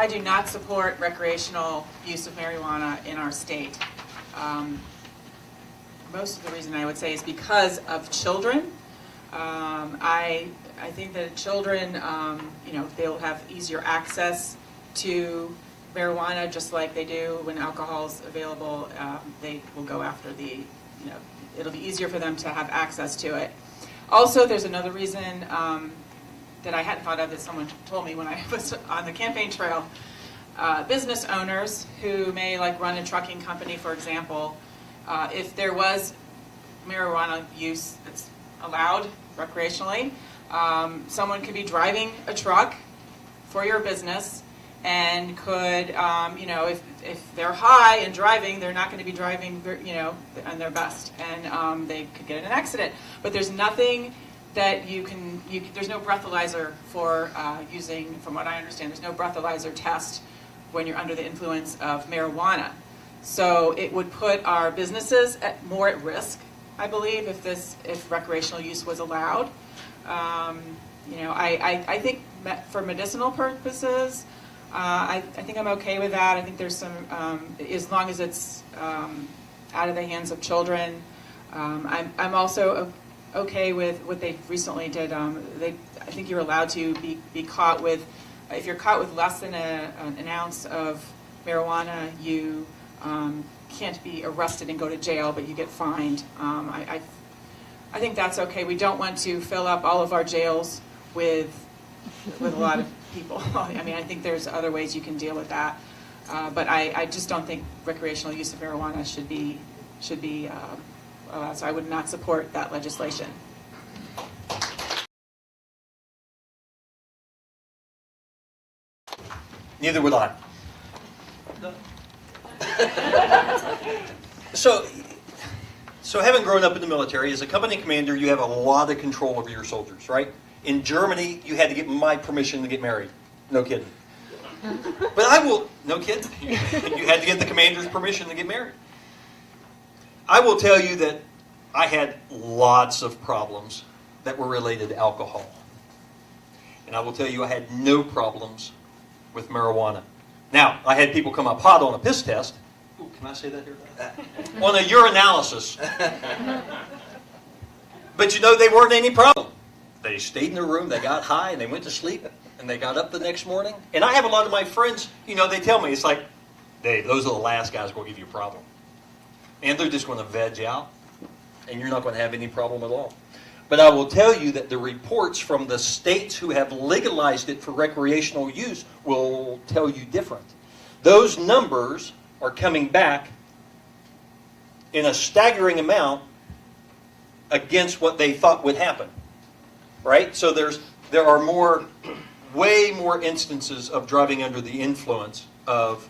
do not support recreational use of marijuana in our state. Most of the reason I would say is because of children. I think that children, they'll have easier access to marijuana just like they do when alcohol's available. They will go after it'll be easier for them to have access to it. Also, there's another reason that I hadn't thought of that someone told me when I was on the campaign trail. Business owners who may run a trucking company, for example, if there was marijuana use that's allowed recreationally, someone could be driving a truck for your business and could, if they're high and driving, they're not going to be driving, on their best, and they could get in an accident. But there's nothing that there's no breathalyzer for using, from what I understand, there's no breathalyzer test when you're under the influence of marijuana. So it would put our businesses more at risk, I believe, if recreational use was allowed. I think for medicinal purposes, I think I'm okay with that. I think there's some, as long as it's out of the hands of children. I'm also okay with what they recently did. I think you're allowed to be caught with, if you're caught with less than an ounce of marijuana, you can't be arrested and go to jail, but you get fined. I think that's okay. We don't want to fill up all of our jails with a lot of people. I mean, I think there's other ways you can deal with that. But I just don't think recreational use of marijuana should be allowed. So I would not support that legislation. Neither would I. So having grown up in the military, as a company commander, you have a lot of control over your soldiers, right? In Germany, you had to get my permission to get married. No kidding. But no kidding. You had to get the commander's permission to get married. I will tell you that I had lots of problems that were related to alcohol. And I will tell you I had no problems with marijuana. Now, I had people come up hot on a piss test. Ooh, can I say that here? On a urinalysis. But they weren't any problem. They stayed in their room, they got high, and they went to sleep, and they got up the next morning. And I have a lot of my friends, they tell me, it's like, Dave, those are the last guys going to give you a problem. And they're just going to veg out, and you're not going to have any problem at all. But I will tell you that the reports from the states who have legalized it for recreational use will tell you different. Those numbers are coming back in a staggering amount against what they thought would happen. Right? So there are way more instances of driving under the influence of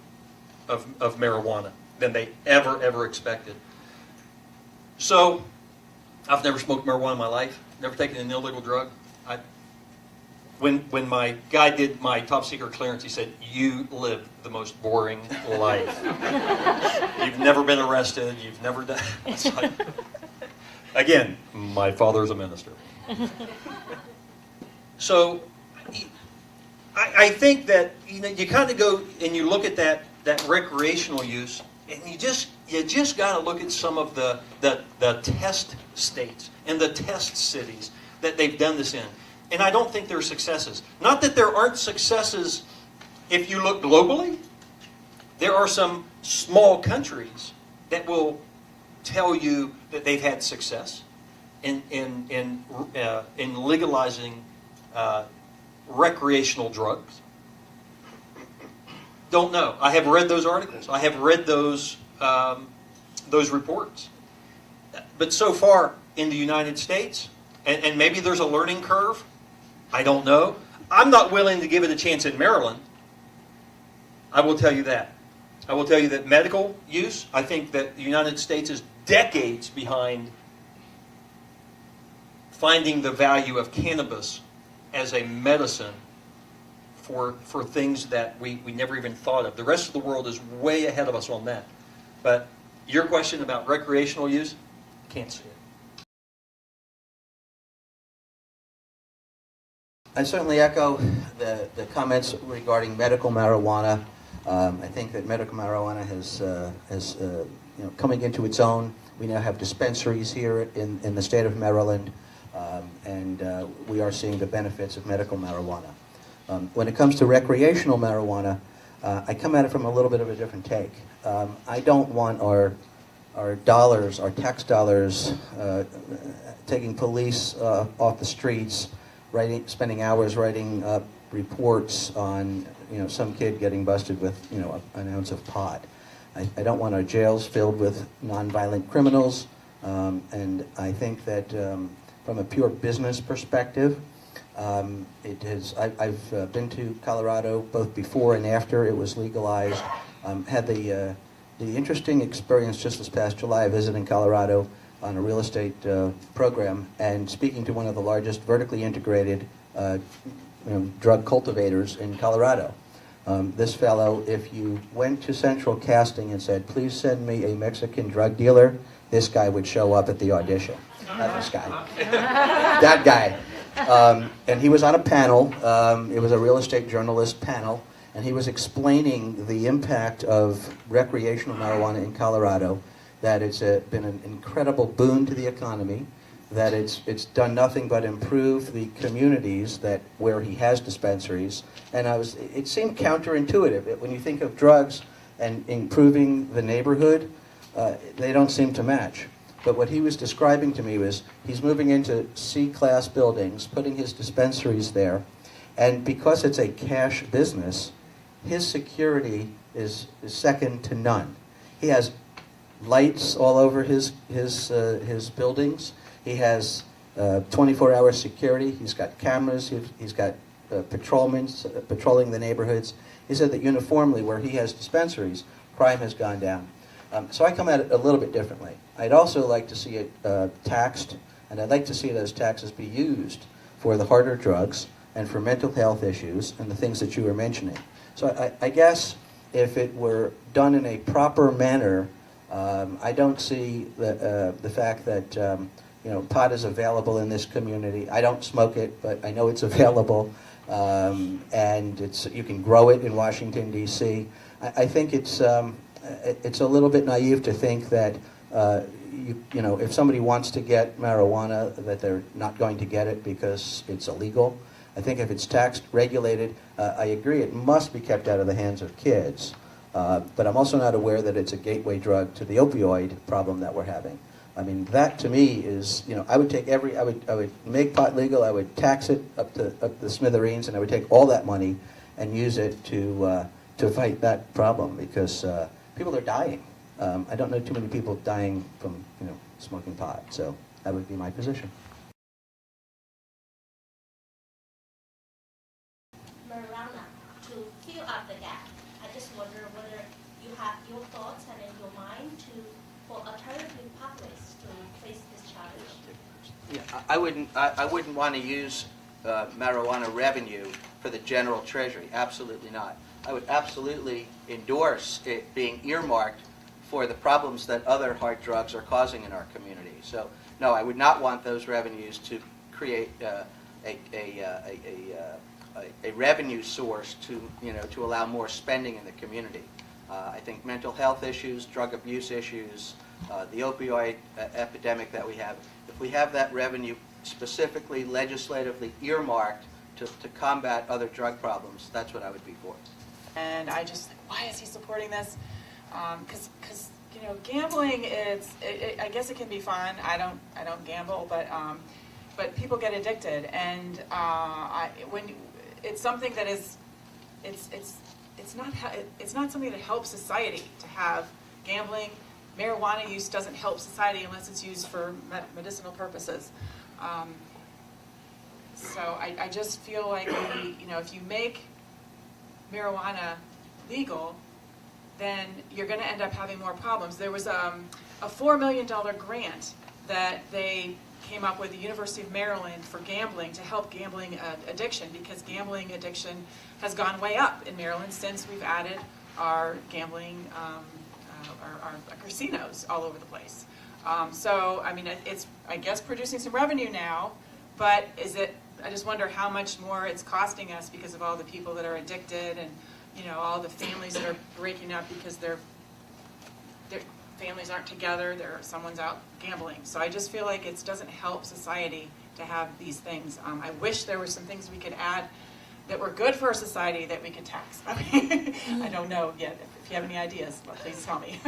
marijuana than they ever expected. So, I've never smoked marijuana in my life, never taken an illegal drug. When my guy did my top secret clearance, he said, "You live the most boring life. You've never been arrested, you've never done..." It's like, again, my father's a minister. So, I think that you kind of go and you look at that recreational use, and you just got to look at some of the test states and the test cities that they've done this in. And I don't think there are successes. Not that there aren't successes if you look globally. There are some small countries that will tell you that they've had success in legalizing recreational drugs. Don't know. I have read those articles. I have read those reports. But so far in the United States, and maybe there's a learning curve, I don't know. I'm not willing to give it a chance in Maryland. I will tell you that. I will tell you that medical use, I think that the United States is decades behind finding the value of cannabis as a medicine for things that we never even thought of. The rest of the world is way ahead of us on that. But your question about recreational use, can't see it. I certainly echo the comments regarding medical marijuana. I think that medical marijuana has coming into its own. We now have dispensaries here in the state of Maryland, and we are seeing the benefits of medical marijuana. When it comes to recreational marijuana, I come at it from a little bit of a different take. I don't want our dollars, our tax dollars, taking police off the streets, spending hours writing up reports on some kid getting busted with an ounce of pot. I don't want our jails filled with nonviolent criminals, and I think that from a pure business perspective, I've been to Colorado both before and after it was legalized. Had the interesting experience just this past July visiting Colorado on a real estate program and speaking to one of the largest vertically integrated drug cultivators in Colorado. This fellow, if you went to Central Casting and said, please send me a Mexican drug dealer, this guy would show up at the audition. Not this guy. That guy. And he was on a panel. It was a real estate journalist panel, and he was explaining the impact of recreational marijuana in Colorado, that it's been an incredible boon to the economy, that it's done nothing but improve the communities where he has dispensaries. And it seemed counterintuitive. When you think of drugs and improving the neighborhood, they don't seem to match. But what he was describing to me was he's moving into C-class buildings, putting his dispensaries there, and because it's a cash business, his security is second to none. He has lights all over his buildings. He has 24-hour security. He's got cameras. He's got patrolmen patrolling the neighborhoods. He said that uniformly, where he has dispensaries, crime has gone down. So I come at it a little bit differently. I'd also like to see it taxed, and I'd like to see those taxes be used for the harder drugs and for mental health issues and the things that you were mentioning. So I guess if it were done in a proper manner, I don't see the fact that pot is available in this community. I don't smoke it, but I know it's available, and you can grow it in Washington, D.C. I think it's a little bit naive to think that if somebody wants to get marijuana, that they're not going to get it because it's illegal. I think if it's taxed, regulated, I agree it must be kept out of the hands of kids. But I'm also not aware that it's a gateway drug to the opioid problem that we're having. I mean, that to me is, I would take I would make pot legal, I would tax it up the smithereens, and I would take all that money and use it to fight that problem, because people are dying. I don't know too many people dying from smoking pot, so that would be my position. Marijuana to fill up the gap. I just wonder whether you have your thoughts and in your mind for alternative pathways to face this challenge. Yeah, I wouldn't want to use marijuana revenue for the general treasury. Absolutely not. I would absolutely endorse it being earmarked for the problems that other hard drugs are causing in our community. So, no, I would not want those revenues to create a revenue source to allow more spending in the community. I think mental health issues, drug abuse issues, the opioid epidemic that we have, if we have that revenue specifically legislatively earmarked to combat other drug problems, that's what I would be for. And I just, why is he supporting this? Because gambling, I guess it can be fun. I don't gamble, but people get addicted, and when it's something that is, it's not something that helps society to have gambling. Marijuana use doesn't help society unless it's used for medicinal purposes. So I just feel like if you make marijuana legal, then you're going to end up having more problems. There was a $4 million grant that they came up with the University of Maryland for gambling to help gambling addiction, because gambling addiction has gone way up in Maryland since we've added our gambling, our casinos all over the place. So, I mean, it's, I guess, producing some revenue now, but is it I just wonder how much more it's costing us because of all the people that are addicted and, you know, all the families that are breaking up because their families aren't together, someone's out gambling. So I just feel like it doesn't help society to have these things. I wish there were some things we could add that were good for our society that we could tax. I don't know yet. If you have any ideas, please tell me.